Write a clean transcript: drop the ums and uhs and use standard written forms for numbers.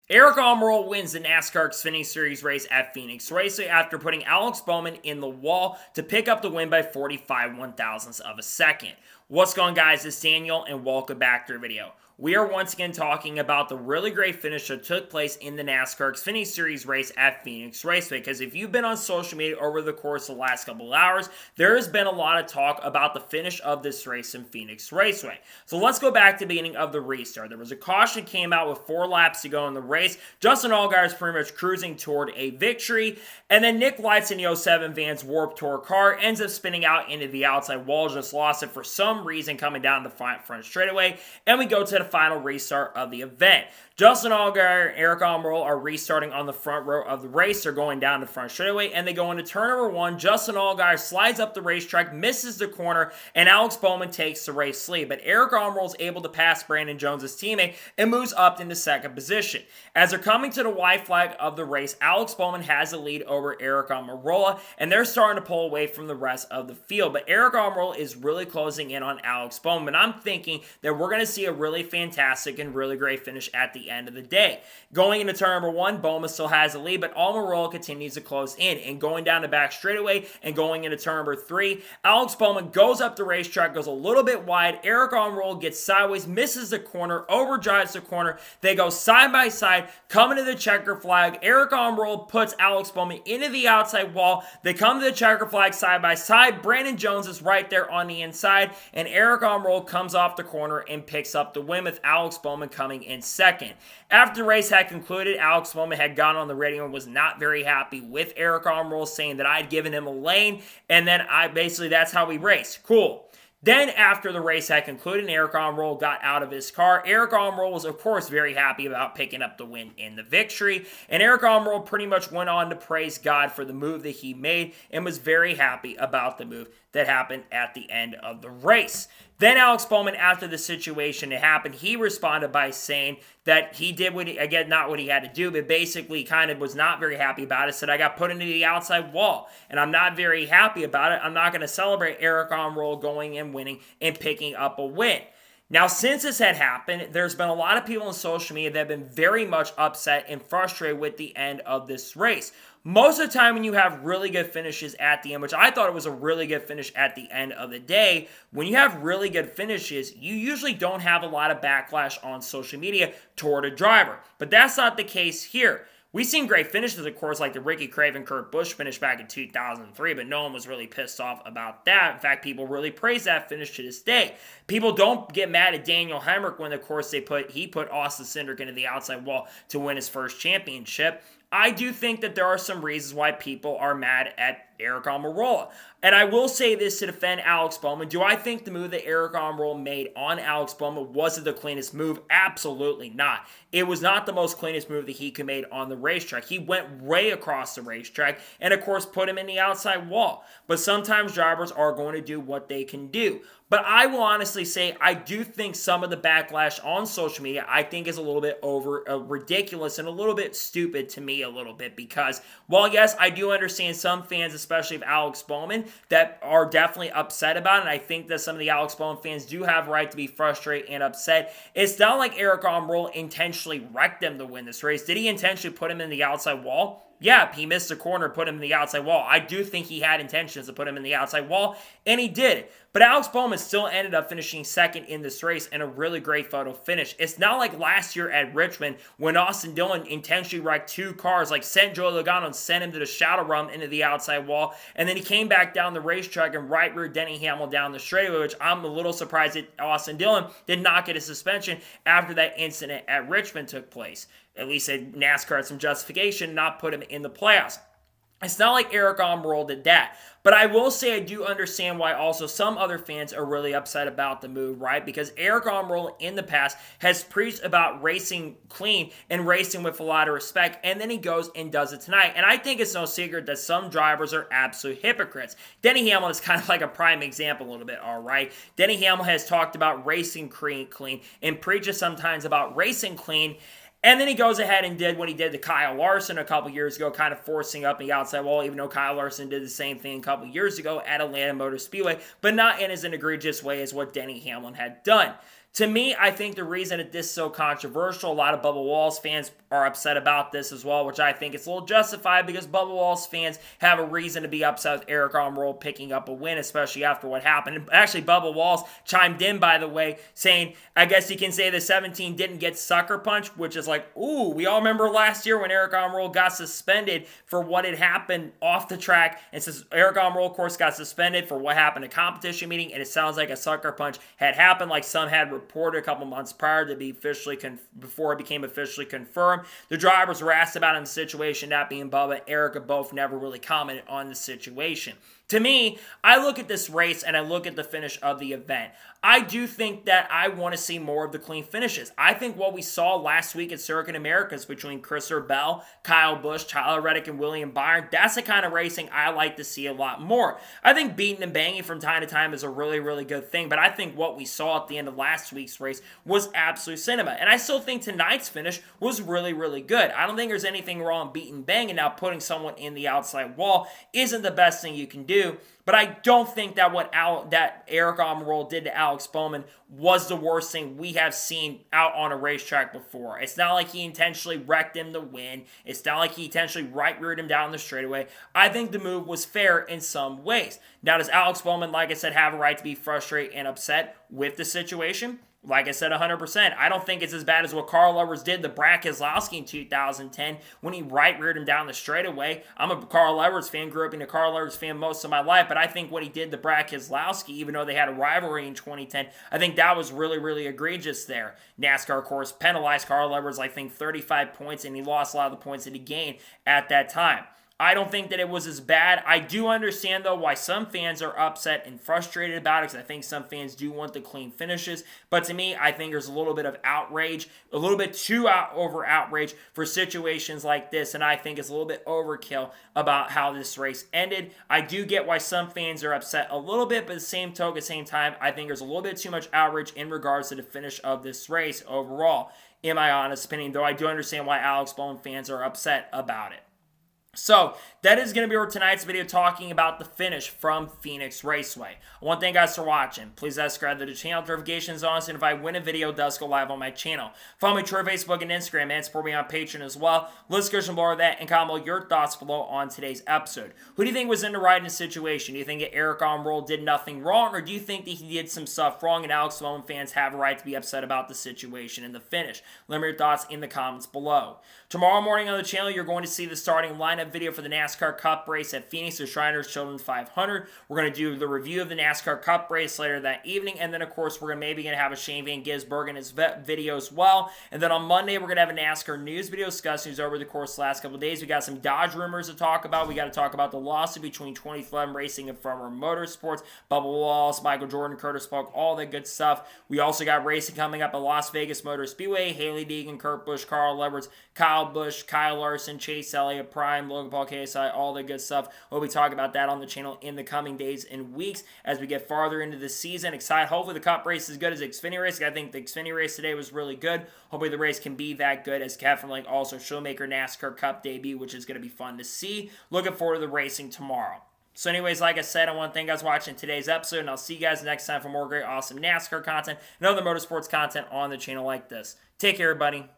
Aric Almirola wins the NASCAR Xfinity Series race at Phoenix Raceway after putting Alex Bowman in the wall to pick up the win by 45 one-thousandths of a second. What's going on, guys? It's Daniel and welcome back to the video. We are once again talking about the really great finish that took place in the NASCAR Xfinity Series race at Phoenix Raceway. Because if you've been on social media over the course of the last couple of hours, there has been a lot of talk about the finish of this race in Phoenix Raceway. So let's go back to the beginning of the restart. There was a caution that came out with 4 laps to go in the race. Justin Allgaier is pretty much cruising toward a victory. And then Nick Lights in the 07 Vans Warped Tour car ends up spinning out into the outside wall. Just lost it for some reason coming down the front straightaway. And we go to the final restart of the event. Justin Allgaier and Aric Almirola are restarting on the front row of the race. They're going down the front straightaway, and they go into turn number 1. Justin Allgaier slides up the racetrack, misses the corner, and Alex Bowman takes the race lead. But Aric Almirola is able to pass Brandon Jones' teammate and moves up into second position. As they're coming to the white flag of the race, Alex Bowman has the lead over Aric Almirola, and they're starting to pull away from the rest of the field. But Aric Almirola is really closing in on Alex Bowman. I'm thinking that we're going to see a really fantastic and really great finish at the end of the day. Going into turn number 1, Bowman still has the lead, but Almirola continues to close in. And going down the back straightaway and going into turn number 3, Alex Bowman goes up the racetrack, goes a little bit wide. Aric Almirola gets sideways, misses the corner, overdrives the corner. They go side by side, come into the checker flag. Aric Almirola puts Alex Bowman into the outside wall. They come to the checker flag side by side. Brandon Jones is right there on the inside, and Aric Almirola comes off the corner and picks up the win with Alex Bowman coming in second. After the race had concluded, Alex Bowman had gone on the radio and was not very happy with Aric Almirola, saying that I'd given him a lane, and then that's how we raced. Cool. Then, after the race had concluded and Aric Almirola got out of his car, Aric Almirola was, of course, very happy about picking up the win in the victory. And Aric Almirola pretty much went on to praise God for the move that he made and was very happy about the move that happened at the end of the race. Then Alex Bowman, after the situation had happened, he responded by saying that he did not what he had to do, but basically kind of was not very happy about it. Said, I got put into the outside wall, and I'm not very happy about it. I'm not going to celebrate Aric Almirola going and winning and picking up a win. Now, since this had happened, there's been a lot of people on social media that have been very much upset and frustrated with the end of this race. Most of the time when you have really good finishes at the end, which I thought it was a really good finish at the end of the day, when you have really good finishes, you usually don't have a lot of backlash on social media toward a driver. But that's not the case here. We've seen great finishes, of course, like the Ricky Craven Kurt Busch finish back in 2003, but no one was really pissed off about that. In fact, people really praise that finish to this day. People don't get mad at Daniel Hemrick when, of course, he put Austin Cindric into the outside wall to win his first championship. I do think that there are some reasons why people are mad at Aric Almirola. And I will say this to defend Alex Bowman. Do I think the move that Aric Almirola made on Alex Bowman was it the cleanest move? Absolutely not. It was not the most cleanest move that he could make on the racetrack. He went way across the racetrack and, of course, put him in the outside wall. But sometimes drivers are going to do what they can do. But I will honestly say I do think some of the backlash on social media I think is a little bit ridiculous and a little bit stupid to me a little bit because while yes, I do understand some fans, especially of Alex Bowman, that are definitely upset about it. And I think that some of the Alex Bowman fans do have a right to be frustrated and upset. It's not like Aric Almirola intentionally wrecked them to win this race. Did he intentionally put him in the outside wall? Yeah, he missed the corner, put him in the outside wall. I do think he had intentions to put him in the outside wall, and he did. But Alex Bowman still ended up finishing second in this race and a really great photo finish. It's not like last year at Richmond when Austin Dillon intentionally wrecked 2 cars, like sent Joey Logano and sent him to the shadow run into the outside wall, and then he came back down the racetrack and right reared Denny Hamlin down the straightaway, which I'm a little surprised that Austin Dillon did not get a suspension after that incident at Richmond took place. At least NASCAR had some justification not put him in the playoffs. It's not like Aric Almirola did that. But I will say I do understand why also some other fans are really upset about the move, right? Because Aric Almirola in the past has preached about racing clean and racing with a lot of respect, and then he goes and does it tonight. And I think it's no secret that some drivers are absolute hypocrites. Denny Hamlin is kind of like a prime example a little bit, all right? Denny Hamlin has talked about racing clean and preaches sometimes about racing clean. And then he goes ahead and did what he did to Kyle Larson a couple years ago, kind of forcing up the outside wall, even though Kyle Larson did the same thing a couple years ago at Atlanta Motor Speedway, but not in as an egregious way as what Denny Hamlin had done. To me, I think the reason that this is so controversial, a lot of Bubba Wallace fans are upset about this as well, which I think is a little justified because Bubba Wallace fans have a reason to be upset with Aric Almirola picking up a win, especially after what happened. And actually, Bubba Wallace chimed in, by the way, saying, I guess you can say the 17 didn't get sucker punched, which is like, ooh, we all remember last year when Aric Almirola got suspended for what had happened off the track. And since Aric Almirola, of course, got suspended for what happened at a competition meeting, and it sounds like a sucker punch had happened, like some had reported a couple months prior to be officially before it became officially confirmed. The drivers were asked about in the situation, that being Bubba and Erica both never really commented on the situation. To me, I look at this race and I look at the finish of the event. I do think that I want to see more of the clean finishes. I think what we saw last week at Circuit Americas between Christopher Bell, Kyle Busch, Tyler Reddick, and William Byron, that's the kind of racing I like to see a lot more. I think beating and banging from time to time is a really, really good thing, but I think what we saw at the end of last week's race was absolute cinema. And I still think tonight's finish was really, really good. I don't think there's anything wrong beating and banging. Now, putting someone in the outside wall isn't the best thing you can do. But I don't think that that Aric Almirola did to Alex Bowman was the worst thing we have seen out on a racetrack before. It's not like he intentionally wrecked him to win. It's not like he intentionally right-reared him down the straightaway. I think the move was fair in some ways. Now, does Alex Bowman, like I said, have a right to be frustrated and upset with the situation? Like I said, 100%. I don't think it's as bad as what Carl Edwards did to Brad Keselowski in 2010 when he right-reared him down the straightaway. I'm a Carl Edwards fan, grew up being a Carl Edwards fan most of my life, but I think what he did to Brad Keselowski, even though they had a rivalry in 2010, I think that was really, really egregious there. NASCAR, of course, penalized Carl Edwards, I think, 35 points, and he lost a lot of the points that he gained at that time. I don't think that it was as bad. I do understand, though, why some fans are upset and frustrated about it, because I think some fans do want the clean finishes. But to me, I think there's a little bit of outrage, a little bit too over outrage for situations like this, and I think it's a little bit overkill about how this race ended. I do get why some fans are upset a little bit, but at the same time, I think there's a little bit too much outrage in regards to the finish of this race overall, in my honest opinion, though I do understand why Alex Bowman fans are upset about it. So, that is going to be for tonight's video talking about the finish from Phoenix Raceway. I want to thank you guys for watching. Please subscribe to the channel, notifications on, so if I win a video, it does go live on my channel. Follow me on Twitter, Facebook, and Instagram, and support me on Patreon as well. Let's go some more of that and comment your thoughts below on today's episode. Who do you think was in the right in the situation? Do you think that Aric Almirola did nothing wrong, or do you think that he did some stuff wrong and Alex Bowman fans have a right to be upset about the situation and the finish? Let me know your thoughts in the comments below. Tomorrow morning on the channel, you're going to see the starting lineup video for the NASCAR Cup race at Phoenix, the Shriners Children's 500. We're going to do the review of the NASCAR Cup race later that evening, and then, of course, we're maybe going to have a Shane Van Gisbergen in his video as well. And then on Monday, we're going to have a NASCAR news video discussing news over the course of the last couple of days. We got some Dodge rumors to talk about. We got to talk about the lawsuit between 2011 Racing and Farmer Motorsports, Bubba Wallace, Michael Jordan, Curtis Polk, all that good stuff. We also got racing coming up at Las Vegas Motor Speedway. Haley Deegan, Kurt Busch, Carl Edwards, Kyle Busch, Kyle Larson, Chase Elliott, Prime, Logan Paul, KSI, all the good stuff. We'll be talking about that on the channel in the coming days and weeks as we get farther into the season. Excited. Hopefully the Cup race is as good as the Xfinity race. I think the Xfinity race today was really good. Hopefully the race can be that good as Kevin Link also Showmaker NASCAR Cup debut, which is going to be fun to see. Looking forward to the racing tomorrow. So anyways, like I said, I want to thank you guys for watching today's episode, and I'll see you guys next time for more great, awesome NASCAR content and other motorsports content on the channel like this. Take care, everybody.